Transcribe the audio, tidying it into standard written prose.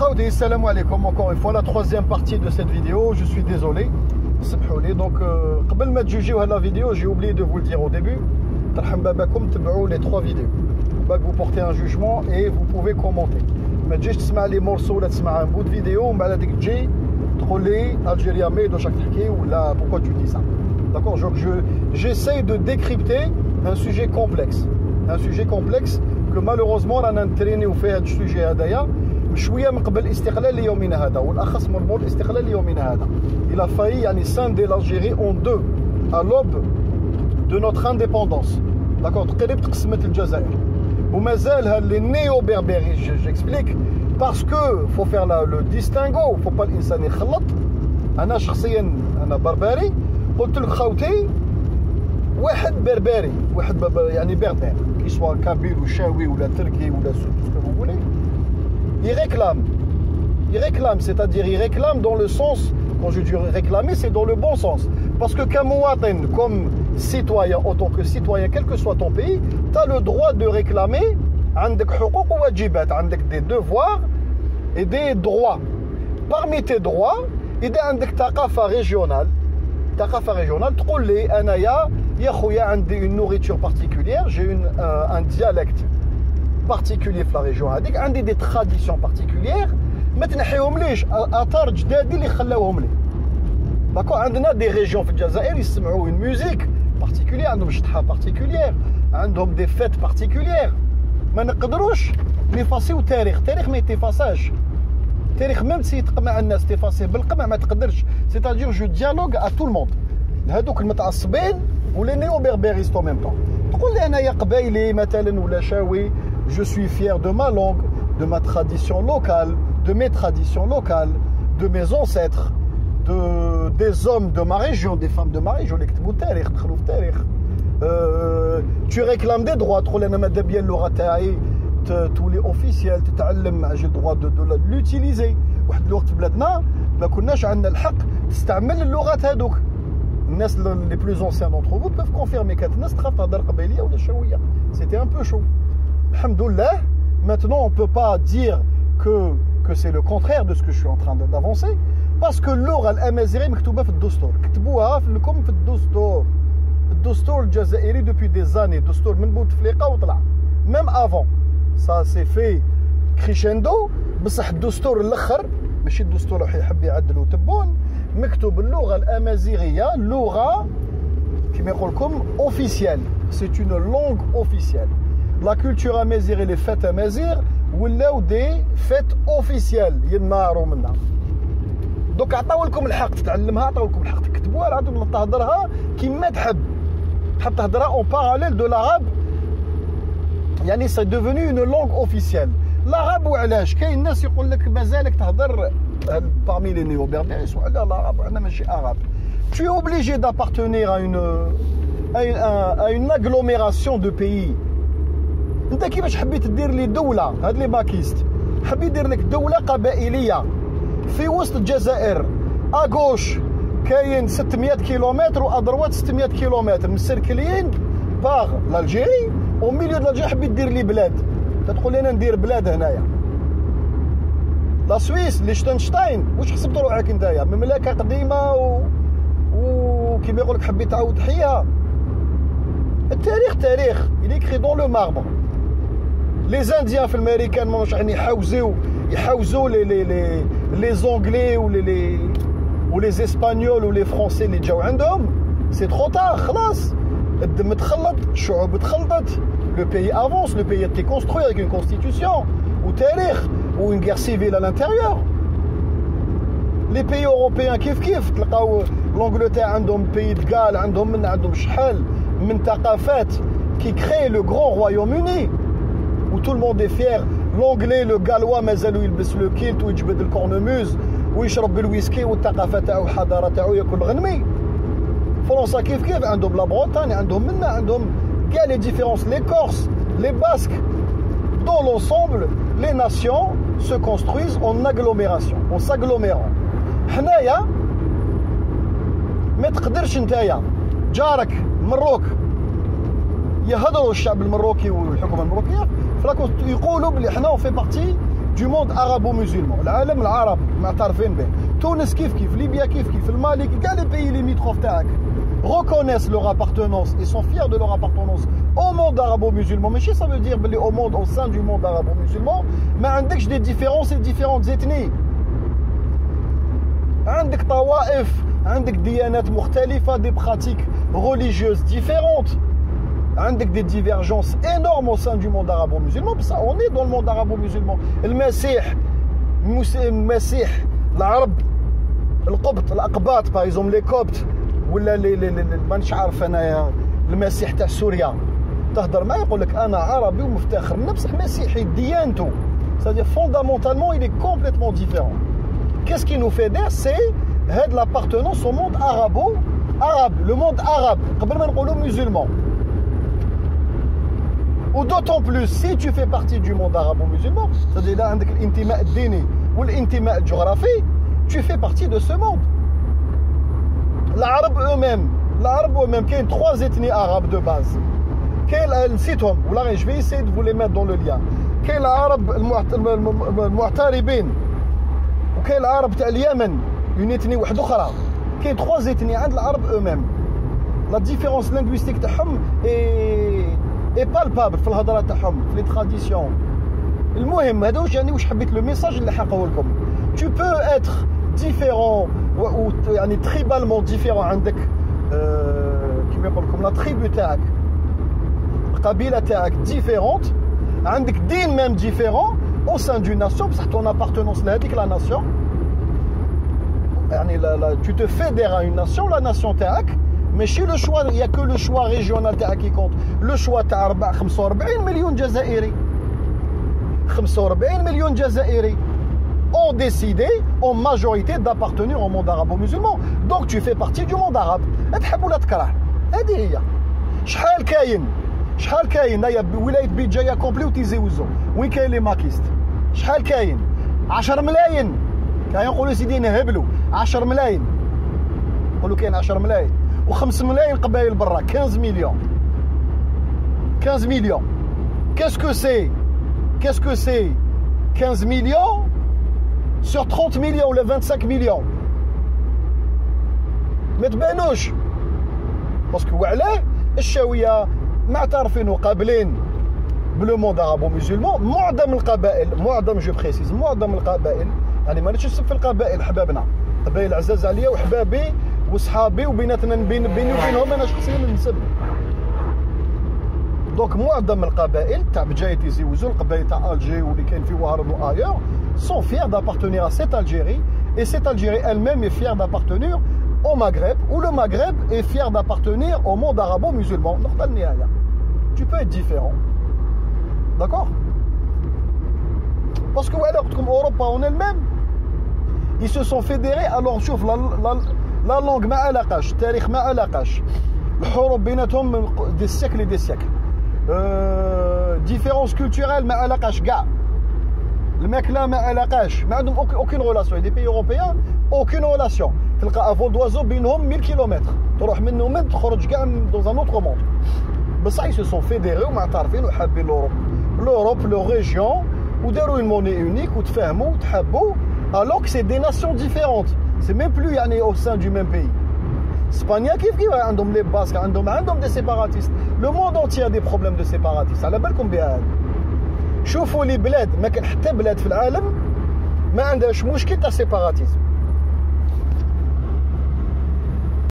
Salam alaikum, encore une fois la troisième partie de cette vidéo. Je suis désolé. Donc قبل ما تجوجيو la vidéo, j'ai oublié de vous le dire au début. Les trois vidéos. Vous portez un jugement et vous pouvez commenter. ما تجيش تسمع لي morceaux ولا تسمع un bout de vidéo ومن بعد هذيك تجي تقولي Algérie ميدو شاك تحكي ولا pourquoi tu dis ça. D'accord, donc j'essaie de décrypter un sujet complexe. Un sujet complexe que malheureusement رانا نترينيو فيه هذا السوجي هذايا شويه من قبل استقلال يومنا هذا والاخص من مور استقلال يومنا هذا. Il a failli يعني scinder l'Algérie en deux à l'aube de notre indépendance. D'accord, تقريبا تقسمت الجزائر ومازال هاللي نيو بربري. j'explique parce que faut faire le distinguo, faut pas الانسان يخلط. انا شخصيا انا بربري قلت لك خوتي واحد بربري واحد يعني بربر كي سوا كابيل وشاوي ولا تركي ولا سوسكو vous voulez. Il réclame, c'est-à-dire il réclame dans le sens, quand je dis réclamer, c'est dans le bon sens. Parce que comme citoyen, en tant que citoyen, quel que soit ton pays, tu as le droit de réclamer des devoirs et des droits. Parmi tes droits, il y a une nourriture particulière, j'ai un dialecte particulier في la région هذيك, عندي des traditions particulières ما تنحيهم ليش اثار جدادي اللي خلاوهم لي. داكو عندنا دي ريجيون في الجزائر يسمعوا une musique particulière, عندهم شطحه particulière, عندهم des fêtes particulières. ما نقدروش نفاسيو تاريخ ما يتفاساش. تاريخ ميم سي يتقمع الناس تفاسيه بالقمع ما تقدرش. c'est-à-dire je dialogue à tout le monde. هذوك المتعصبين ولا نيو بربريست en même temps. تقول لي انايا قبايلي مثلا ولا شاوي. Je suis fier de ma langue, de ma tradition locale, de mes traditions locales, de mes ancêtres, des hommes de ma région, des femmes de ma région. Tu réclames des droits. Tous les officiels, j'ai le droit de l'utiliser. Les plus anciens d'entre vous peuvent confirmer que c'était un peu chaud. Alhamdoulilah, maintenant on ne peut pas dire que c'est le contraire de ce que je suis en train d'avancer, parce que اللغة الأمازيغية مكتوبة في الدستور. كتبوها لكم في الدستور. الدستور الجزائري depuis des années. الدستور من بوتفليقة وطلع. Même avant, ça s'est fait crescendo. بصح الدستور الأخر ماشي الدستور اللي يحب يعدلوا تبون. مكتوب اللغة الأمازيغية لغة كما يقول لكم officielle. C'est une langue officielle. La culture amazigh et les fêtes amazigh ولاو des fêtes officielles يناروا منها. دوك عطاو لكم الحق تتعلمها, عطاو لكم الحق تكتبوها, عطاو تهضرها كيما تحب تهضرها en parallèle de l'arabe. يعني c'est devenu une langue officielle. l'arabe وعلاش كاين الناس يقول لك مازالك تهضر parmi les néo-berbères يسمعوا لا l'arabe وحنا ماشي arabe. Tu es obligé d'appartenir à une agglomération de pays. انت كيفاش حبيت دير لي دوله هاد لي باكيست حبيت يدير لك دوله قبائليه في وسط الجزائر اغوش كاين 600 كيلومتر وادروات 600 كيلومتر مسركلين باغ لالجيري وميليو د الجيري حبيت دير لي بلاد. تقول لي انا ندير بلاد هنايا لا سويس ليشتنشتاين واش حسبت روحك نتايا مملكه قديمه وكيما يقول لك حبيت تعاود تحياها. التاريخ تاريخ il est écrit dans le marbre. Les Indiens في الامريكان ماهوش يعني يحوزوا les Anglais ou les Espagnols ou les Français اللي جاو عندهم. c'est trop tard خلاص. الدم تخلط, الشعوب تخلطت, le pays avance, le pays a été construit avec une constitution ou تاريخ ou une guerre civile à l'intérieur. les pays européens كيف تلقاو l'Angleterre عندهم pays de Galles, عندهم شحال من ثقافات qui crée le grand Royaume-Uni où tout le monde est fier. l'anglais le gallois مازالو يلبس le kilt ويجبد الكورنموز ويشرب بالويسكي والثقافه تاعو الحضاره تاعو ياكل الغنمي. فرنسا كيف عندهم لا بريطاني, عندهم كاع les différences. les Corses, les Basques, dans l'ensemble les nations se construisent en agglomération, en s'agglomérant. حنايا ما تقدرش نتايا جارك مروك يهضروا الشعب المروكي والحكومه المروكيه يقولوا بلي حنا في بارتي du monde arabo-musulman. العالم العربي معترفين به. تونس كيف ليبيا كيف المالي كاع les pays limitrophes تاعك reconnaissent leur appartenance et sont fiers de leur appartenance au monde arabo-musulman. Mais ça veut dire au monde, au sein du monde arabo-musulman, mais عندكش des différences et différentes ethnies. عندك طوائف، عندك ديانات مختلفة، des pratiques religieuses différentes. عندك des divergences énormes au sein du monde arabo-musulman. Ça, on est dans le monde arabo-musulman. المسيح العرب القبط الأقباط par exemple les coptes ولا مانيش عارف انايا المسيح تاع سوريا تهضر معاه يقول لك انا عربي ومفتخر بصح مسيحي ديانته. C'est-à-dire fondamentalement il est complètement différent. Qu'est-ce qui nous fédère? C'est l'appartenance au monde arabe, le monde arabe قبل ما نقولوا musulman. Ou d'autant plus si tu fais partie du monde arabo-musulman, c'est-à-dire là عندك الانتماء الديني والانتماء الجغرافي, tu fais partie de ce monde. العرب eux-mêmes, كاين 3 ethnies arabes de base. كاين نسيتهم ولا je vais essayer de vous les mettre dans le lien. كاين العرب المعتربين وكاين العرب تاع اليمن une ethnie واحده اخرى. كاين 3 ethnies عند العرب eux-mêmes. La différence linguistique تاعهم est palpable في الهضره تاعهم في les traditions. المهم هذا واش حبيت le message اللي حقوه لكم. Tu peux être différent ou يعني tribalement différent عندك كيما يقول لكم لا tribu تاعك القبيله تاعك différente, عندك دين même différent au sein d'une nation بصح ton appartenance لهذيك la nation يعني tu te fédères à une nation, la nation تاعك ماشي le choix, il y a que le choix régional تاعك qui compte. Le choix تاع 45 مليون جزائري 45 مليون جزائري ont décidé en majorité d'appartenir au monde arabo-musulman. Donc tu fais partie du monde arabe. تحب ولا تكره هذه هي. شحال كاين هيا ولايه بيجايه كومبلي وتيزي وزو وين كاين لي ماكيست شحال كاين 10 ملايين كاين يقولوا سيدي نهبلوا 10 ملايين يقولوا كاين 10 ملايين و5 ملايين قبائل برا 15 مليون qu'est-ce que c'est 15 millions sur 30 millions ou les 25 millions ما تبانوش باسكو وعلاه الشاويه معترفين وقابلين بلو موند عربو مسلمون. معظم جو بريسيز معظم القبائل يعني ما نشوف في القبائل حبابنا قبائل عزاز عليا وحبابي وصحابي وبيناتنا بيني وبينهم انا شخصيا نسب. دونك معظم القبائل تاع بجايه تيزي وزو القبائل تاع الجي واللي كاين في وهران وايور sont fiers d'appartenir à cette Algérie et cette Algérie elle-même est fière d'appartenir au Maghreb ou le Maghreb est fier d'appartenir au monde arabo-musulman. Tu peux être différent, d'accord? Parce que voilà, comme Europe en elle-même, ils se sont fédérés. Alors شوف la langue ما علاقاش, التاريخ ما علاقاش, الحروب بيناتهم des siècles et des siècles, différences culturelles ما علاقاش كاع, الماكله ما علاقاش, ما عندهم aucune relation. Les pays européens aucune relation. تلقى افول دوازو بينهم 1000 كيلومتر تروح منهم من تخرج كاع dans un autre monde. بصح ils se sont fédérés ومعترفين وحابين l'Europe leur région وداروا une monnaie unique وتفاهموا وتحبوا alors que c'est des nations différentes. C'est même plus يعني au sein du même pays. اسبانيا كيف عندهم لي باسك عندهم des séparatistes. Le monde entier a des problèmes de séparatistes. على بالكم بها. شوفوا لي بلاد ما كان حتى بلاد في العالم ما عندهاش مشكل تاع سيباراتيزم.